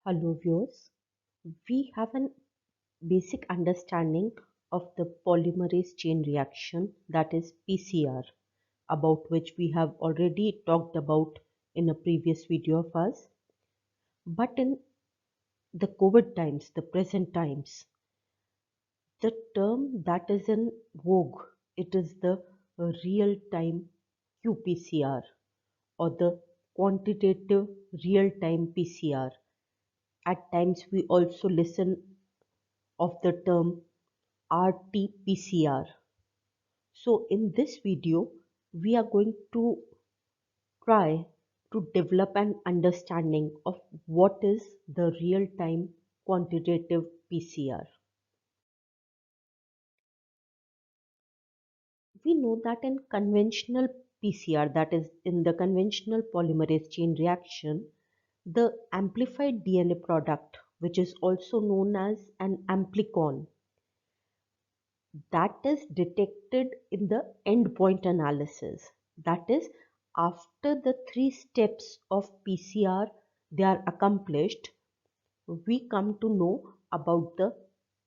Hello viewers, we have a basic understanding of the polymerase chain reaction, that is PCR, about which we have already talked about in a previous video of us. But in the COVID times, the present times, the term that is in vogue, it is the real-time qPCR or the quantitative real-time PCR. At times we also listen of the term RT-PCR. So in this video, we are going to try to develop an understanding of what is the real-time quantitative PCR. We know that in conventional PCR, that is in the conventional polymerase chain reaction, the amplified DNA product, which is also known as an amplicon, that is detected in the endpoint analysis. That is, after the three steps of PCR they are accomplished, we come to know about the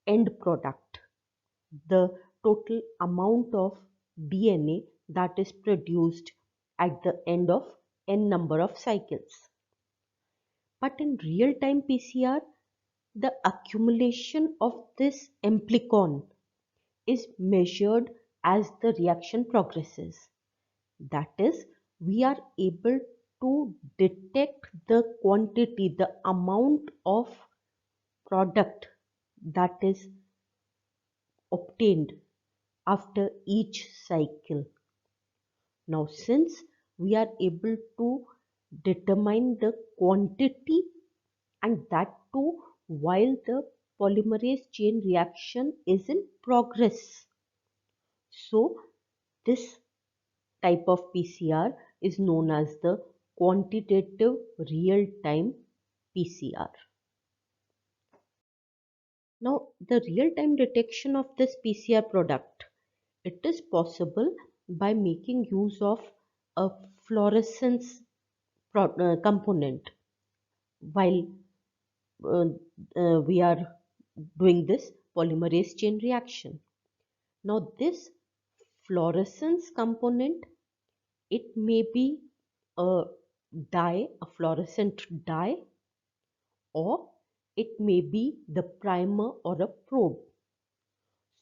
end product, the total amount of DNA that is produced at the end of n number of cycles. But in real time PCR, the accumulation of this amplicon is measured as the reaction progresses. That is, we are able to detect the quantity, the amount of product that is obtained after each cycle. Now, since we are able to determine the quantity, and that too while the polymerase chain reaction is in progress, so this type of PCR is known as the quantitative real-time PCR. Now, the real-time detection of this PCR product, it is possible by making use of a fluorescence component while uh, we are doing this polymerase chain reaction. Now, this fluorescence component, it may be a dye, a fluorescent dye, or it may be the primer or a probe.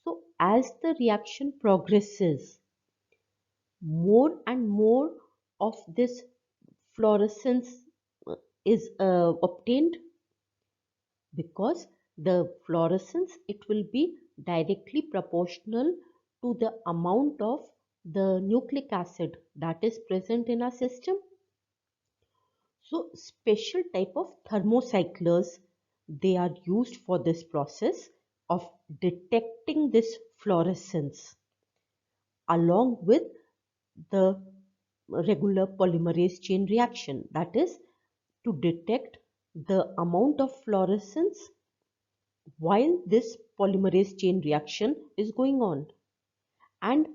So as the reaction progresses, more and more of this fluorescence is obtained, because the fluorescence, it will be directly proportional to the amount of the nucleic acid that is present in our system. So special type of thermocyclers, they are used for this process of detecting this fluorescence along with the regular polymerase chain reaction, that is to detect the amount of fluorescence while this polymerase chain reaction is going on. And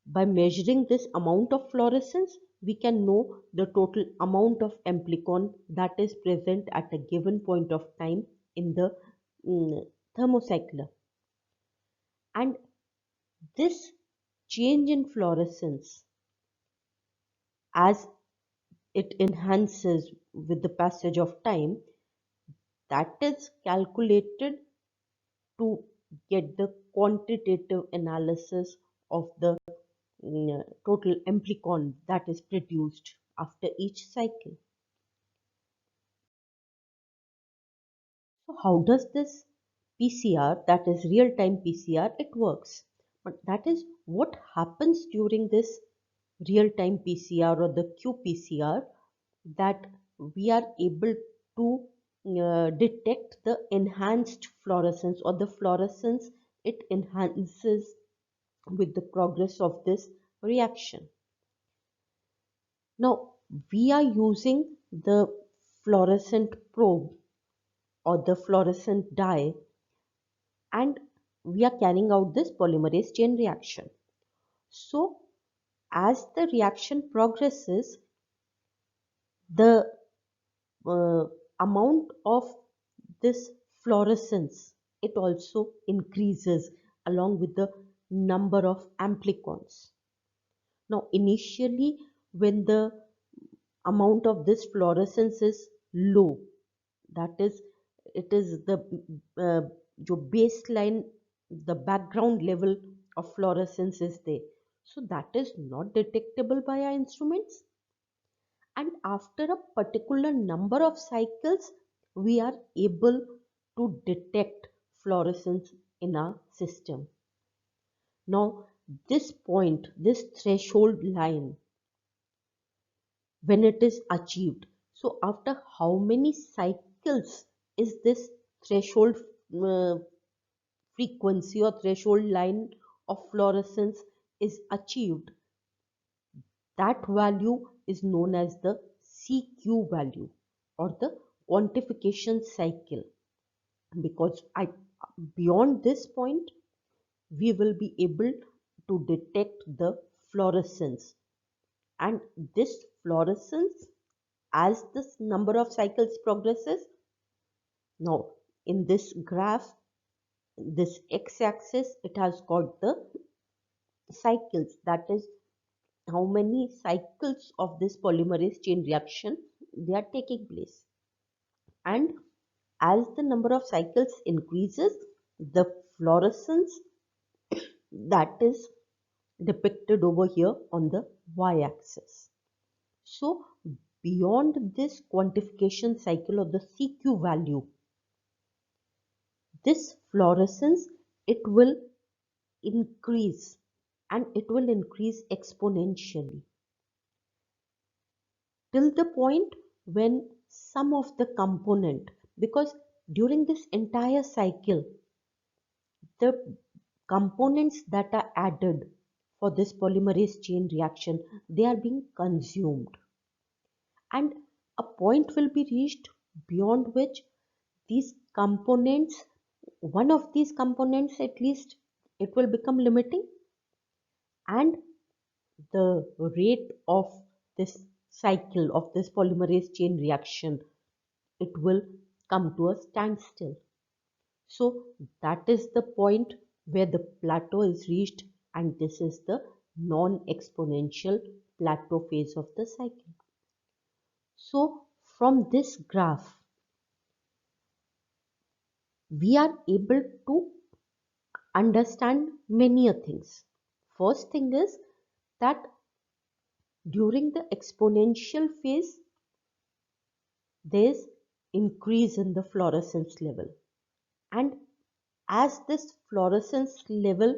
by measuring this amount of fluorescence, we can know the total amount of amplicon that is present at a given point of time in the thermocycler. And this change in fluorescence, as it enhances with the passage of time, that is calculated to get the quantitative analysis of the total amplicon that is produced after each cycle. So how does this PCR, that is real-time PCR, it works? But that is what happens during this real-time PCR or the qPCR, that we are able to detect the enhanced fluorescence, or the fluorescence it enhances with the progress of this reaction. Now, we are using the fluorescent probe or the fluorescent dye, and we are carrying out this polymerase chain reaction. So, as the reaction progresses, the uh, amount of this fluorescence, it also increases along with the number of amplicons. Now, initially, when the amount of this fluorescence is low, that is, it is the your baseline, the background level of fluorescence is there. So that is not detectable by our instruments. And after a particular number of cycles, we are able to detect fluorescence in our system. Now, this point, this threshold line, when it is achieved, so after how many cycles is this threshold uh, frequency or threshold line of fluorescence is achieved, that value is known as the CQ value or the quantification cycle. Because beyond this point, we will be able to detect the fluorescence, and this fluorescence, as this number of cycles progresses, now in this graph, this x-axis, it has got the cycles, that is how many cycles of this polymerase chain reaction they are taking place. And as the number of cycles increases, the fluorescence, that is depicted over here on the y-axis. So beyond this quantification cycle of the CQ value, this fluorescence, it will increase, and it will increase exponentially till the point when some of the component, because during this entire cycle, the components that are added for this polymerase chain reaction, they are being consumed, and a point will be reached beyond which these components, one of these components at least, it will become limiting, and the rate of this cycle of this polymerase chain reaction, it will come to a standstill. So that is the point where the plateau is reached, and this is the non-exponential plateau phase of the cycle. So from this graph, we are able to understand many things. First thing is that during the exponential phase, there is increase in the fluorescence level, and as this fluorescence level,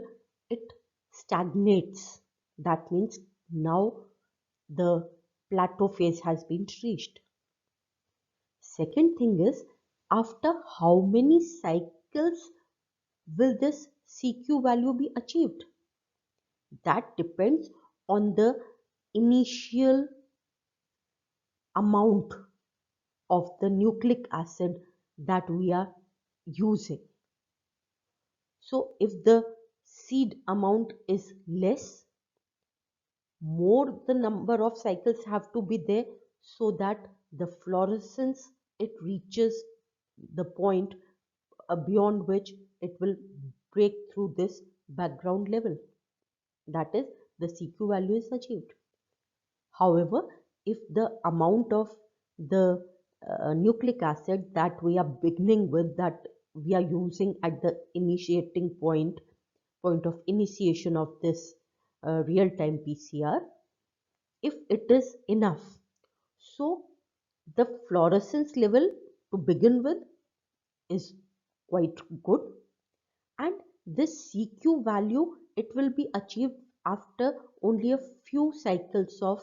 it stagnates, that means now the plateau phase has been reached. Second thing is, after how many cycles will this CQ value be achieved? That depends on the initial amount of the nucleic acid that we are using. So if the seed amount is less, more the number of cycles have to be there, so that the fluorescence, it reaches the point beyond which it will break through this background level, that is the CQ value is achieved. However, if the amount of the nucleic acid that we are beginning with, that we are using at the initiating point of initiation of this real-time PCR, if it is enough, so the fluorescence level to begin with is quite good, and this CQ value, it will be achieved after only a few cycles of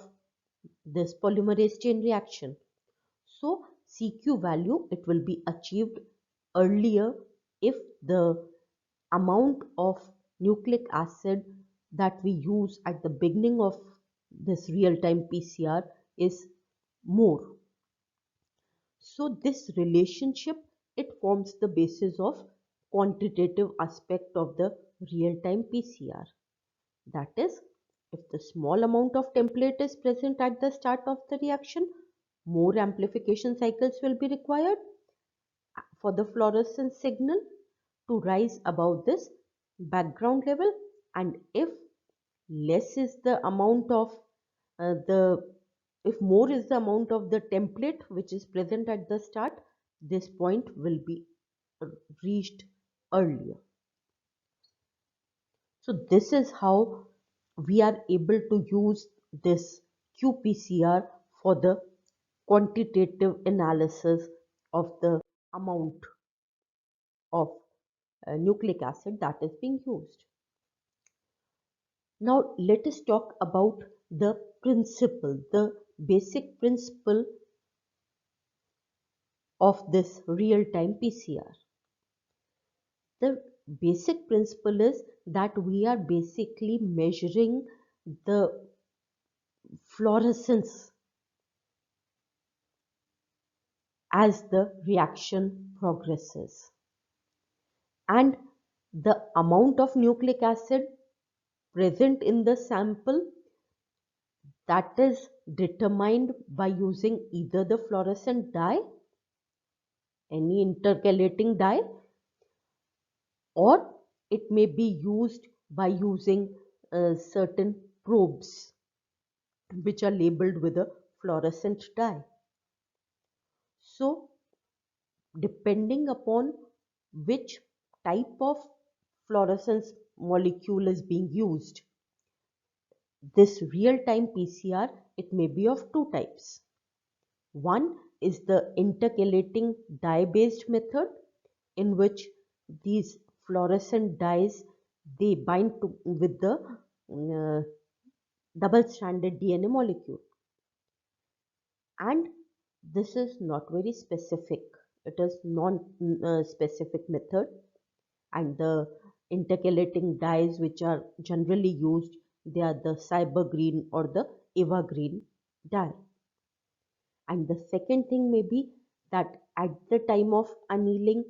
this polymerase chain reaction. So CQ value, it will be achieved earlier if the amount of nucleic acid that we use at the beginning of this real-time PCR is more. So this relationship, it forms the basis of quantitative aspect of the real-time PCR. That is, if the small amount of template is present at the start of the reaction, more amplification cycles will be required for the fluorescence signal to rise above this background level, and if less is the amount of the if more is the amount of the template which is present at the start, this point will be reached earlier. So this is how we are able to use this qPCR for the quantitative analysis of the amount of nucleic acid that is being used. Now let us talk about the principle, the basic principle of this real-time PCR. The basic principle is that we are basically measuring the fluorescence as the reaction progresses, and the amount of nucleic acid present in the sample, that is determined by using either the fluorescent dye, any intercalating dye, or it may be used by using certain probes which are labeled with a fluorescent dye. So depending upon which type of fluorescence molecule is being used, this real-time PCR, it may be of two types. One is the intercalating dye-based method, in which these fluorescent dyes, they bind with the double-stranded DNA molecule, and this is not very specific. It is non-specific method, and the intercalating dyes which are generally used, they are the cyber green or the eva green dye. And the second thing may be that at the time of annealing,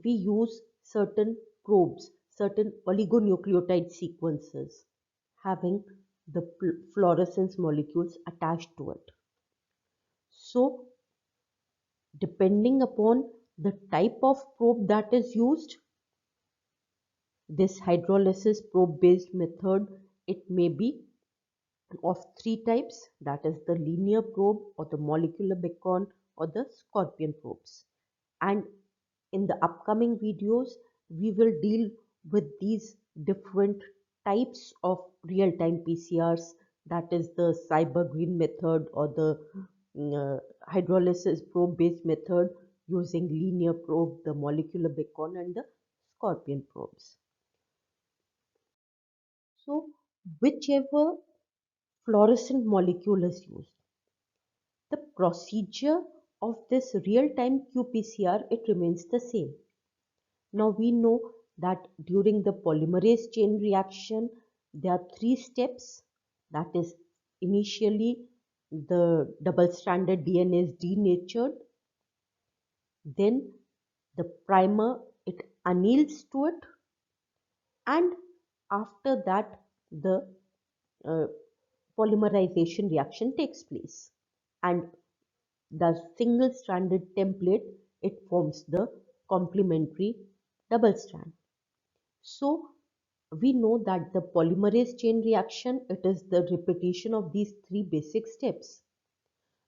we use certain probes, certain oligonucleotide sequences having the fluorescence molecules attached to it. So depending upon the type of probe that is used, this hydrolysis probe based method, it may be of three types, that is the linear probe or the molecular beacon or the scorpion probes. And in the upcoming videos, we will deal with these different types of real-time PCRs, that is the cyber green method or the hydrolysis probe based method using linear probe, the molecular beacon and the scorpion probes. So whichever fluorescent molecule is used, the procedure of this real-time qPCR, it remains the same. Now we know that during the polymerase chain reaction, there are three steps. That is, initially the double-stranded DNA is denatured. Then the primer, it anneals to it, and after that the uh, polymerization reaction takes place, and the single-stranded template, it forms the complementary double strand. So we know that the polymerase chain reaction, it is the repetition of these three basic steps.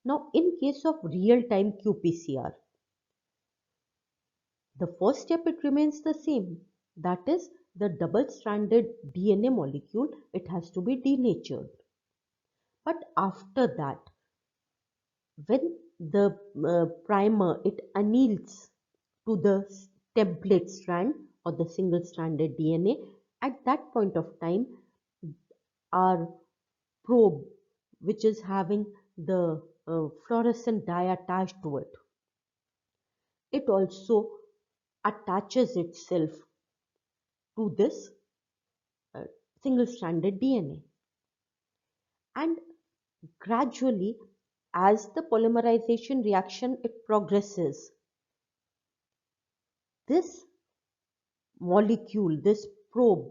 Now in case of real-time qPCR, the first step, it remains the same. That is, the double-stranded DNA molecule, it has to be denatured. But after that, when the primer, it anneals to the template strand or the single-stranded DNA, at that point of time, our probe, which is having the fluorescent dye attached to it, it also attaches itself to this uh, single-stranded DNA. And gradually, as the polymerization reaction, it progresses, this molecule, this probe,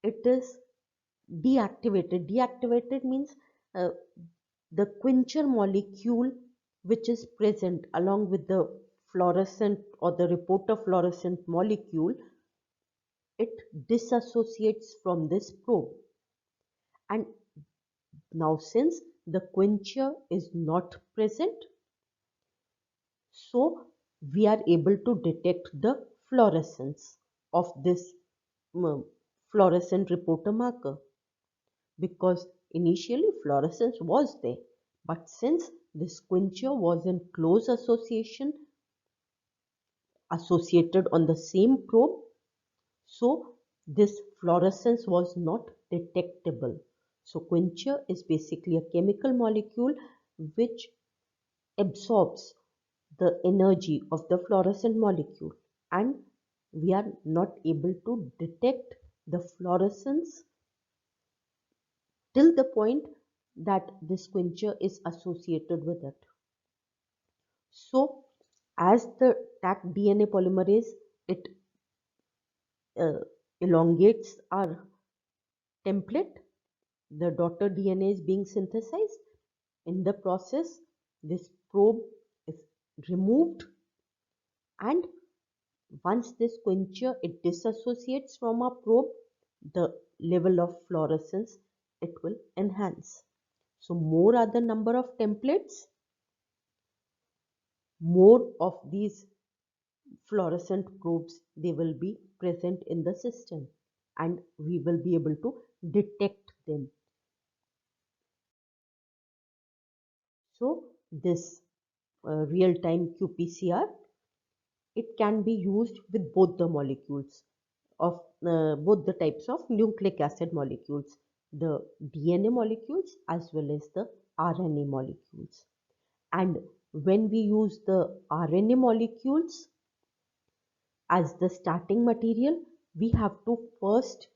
it is deactivated. Deactivated means uh, the quencher molecule which is present along with the fluorescent or the reporter fluorescent molecule, it disassociates from this probe. And now, since the quencher is not present, so we are able to detect the fluorescence of this um, fluorescent reporter marker, because initially fluorescence was there, but since this quencher was in close associated on the same probe, so this fluorescence was not detectable. So quencher is basically a chemical molecule which absorbs the energy of the fluorescent molecule, and we are not able to detect the fluorescence till the point that this quencher is associated with it. So as the Taq DNA polymerase, it uh, elongates our template, the daughter DNA is being synthesized. In the process, this probe is removed, and once this quencher it disassociates from our probe, the level of fluorescence it will enhance. So more are the number of templates, more of these fluorescent probes they will be present in the system, and we will be able to detect them. So this real-time qPCR, it can be used with both the molecules of both the types of nucleic acid molecules, the DNA molecules as well as the RNA molecules. And when we use the RNA molecules as the starting material, we have to first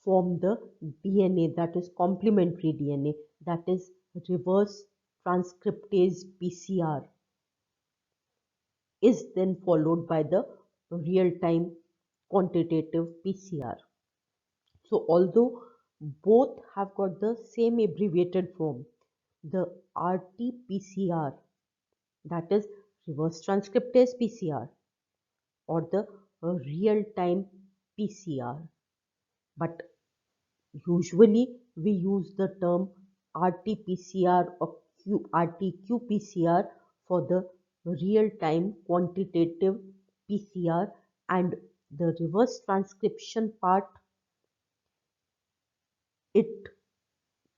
form the DNA, that is complementary DNA, that is reverse transcriptase PCR, is then followed by the real-time quantitative PCR. So although both have got the same abbreviated form, the RT-PCR, that is reverse transcriptase PCR, or the real-time PCR, but usually we use the term RT-PCR or RT-qPCR for the real-time quantitative PCR, and the reverse transcription part, it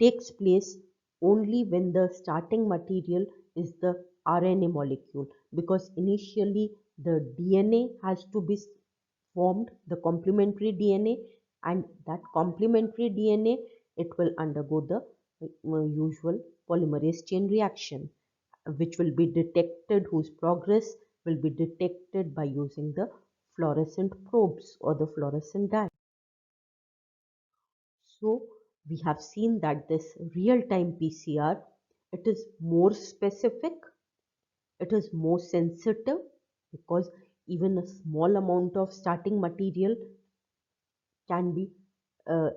takes place only when the starting material is the RNA molecule, because initially the DNA has to be formed, the complementary DNA, and that complementary DNA it will undergo the usual polymerase chain reaction, which will be detected, whose progress will be detected by using the fluorescent probes or the fluorescent dye. So we have seen that this real-time PCR, it is more specific, it is more sensitive, because even a small amount of starting material can be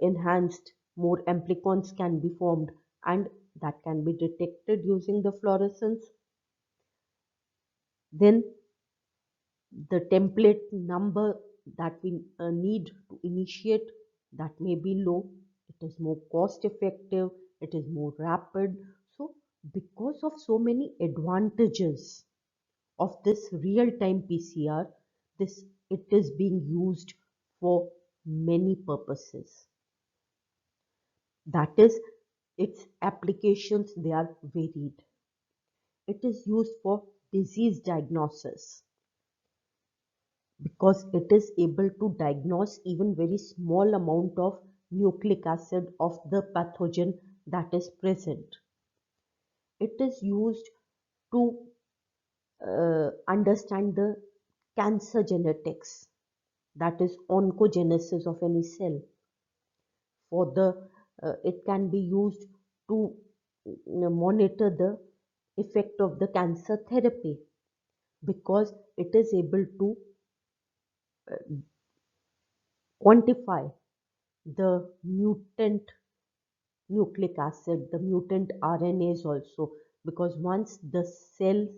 enhanced, more amplicons can be formed, and that can be detected using the fluorescence. Then the template number that we need to initiate, that may be low, it is more cost effective, it is more rapid. So because of so many advantages of this real time PCR, this it is being used for many purposes. That is, its applications, they are varied. It is used for disease diagnosis, because it is able to diagnose even very small amount of nucleic acid of the pathogen that is present. It is used to understand the cancer genetics, that is oncogenesis of any cell. For the it can be used to monitor the effect of the cancer therapy, because it is able to quantify the mutant nucleic acid, the mutant RNAs also, because once the cells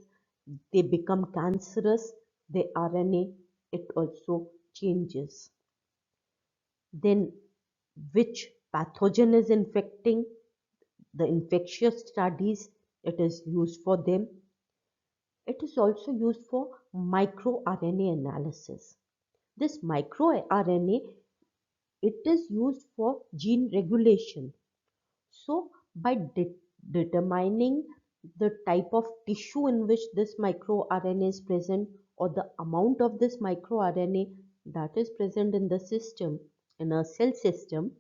they become cancerous, the RNA, it also changes. Then which pathogen is infecting, the infectious studies, it is used for them. It is also used for microRNA analysis. This microRNA, it is used for gene regulation. So by determining the type of tissue in which this microRNA is present, or the amount of this microRNA that is present in the system, in a cell system,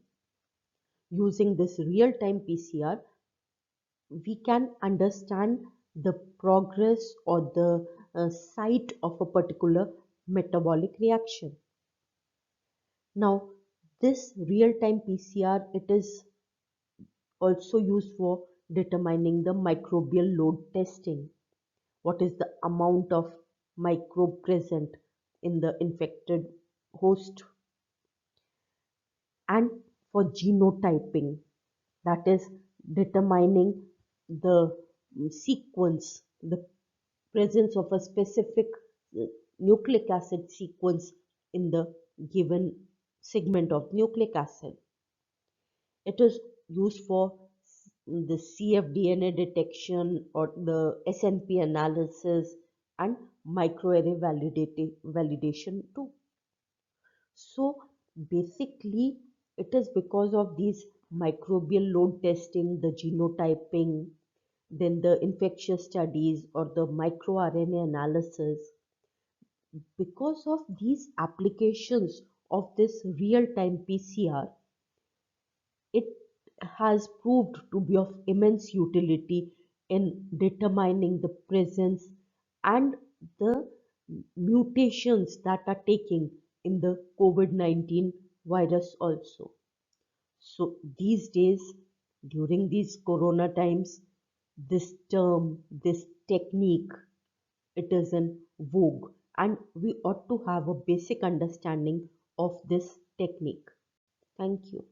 using this real-time PCR, we can understand the progress or the site of a particular metabolic reaction. Now, this real-time PCR, it is also used for determining the microbial load testing. What is the amount of microbe present in the infected host? And for genotyping, that is determining the sequence, the presence of a specific uh, nucleic acid sequence in the given segment of nucleic acid. It is used for the cfDNA detection or the SNP analysis and microarray validation too. So basically, it is because of these microbial load testing, the genotyping, then the infectious studies or the microRNA analysis, because of these applications of this real-time PCR, it has proved to be of immense utility in determining the presence and the mutations that are taking in the COVID-19 virus also. So these days, during these corona times, this term, this technique, it is in vogue, and we ought to have a basic understanding of this technique. Thank you.